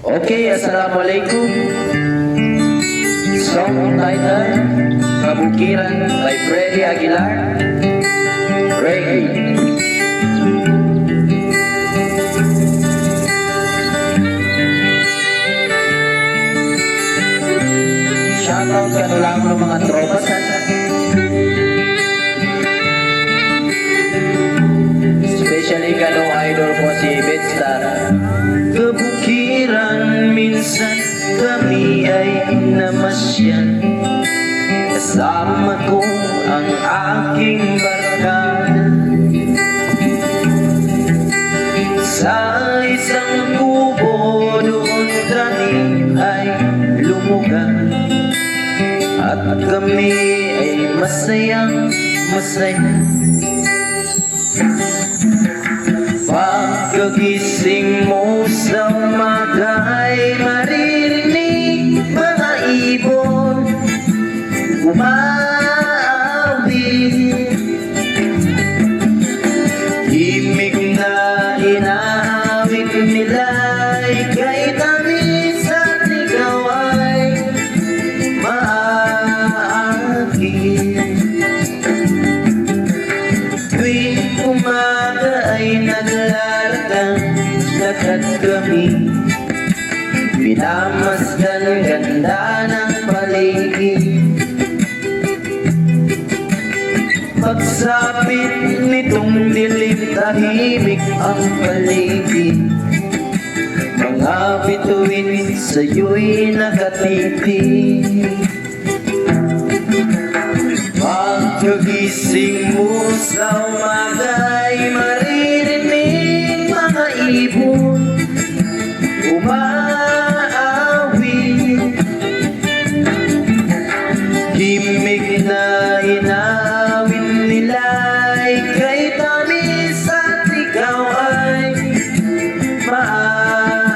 Okay, assalamualaikum. Song title, Kabukiran by Freddy Aguilar. Reggae. Shoutout ka lang ng mga tropa sa especially ganong idol ko si Betstar. Kabukiran, minsan kami ay namasyan. Kasama ko ang aking barkada sa isang kubo, doon kami ay lumugan. At kami ay masayang masaya. Pagkagising mo sa umaga ay maririnig mga ibon umaawit. Himig na inaawit nila ika'y tamis at ikaw ay maakit. Tuwing umaga ay naglalakad kami, minamasdan ganda ng paligid. Pagsapit nitong dilim, tahimik ang paligid. Mga bituin sa'yo'y nakatitig. Pagkagising mo sa umaga ay maririnig mga ibon umaawit. Himig na inaawit nila ika'y tamis at ikaw ay maakit.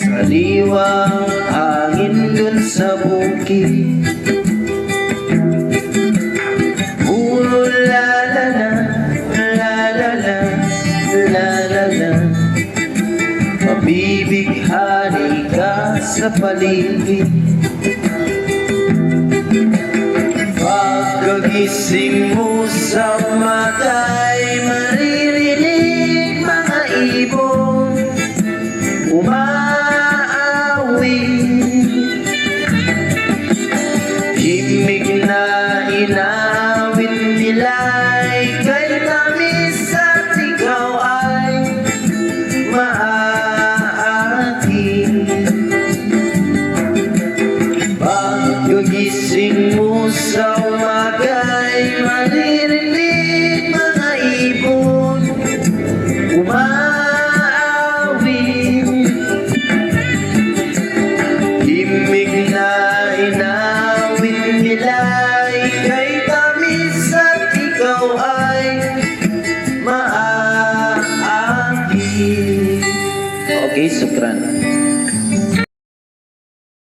Saliwang hangin dun sa bukid, la-la-la, la-la-la, la-la-la. Mabibighani ka sa paligid. Pagkagising mo sa umaga ay maririnig mga ibon umaawit. Himig na inaawit nila ika'y tamis at ikaw ay maakit. Pagkagising mo sa umaga ay maririnig mga ibon umaawit. Himig na inaawit nila ika'y tamis at ikaw ay maakit. Okay, sukran.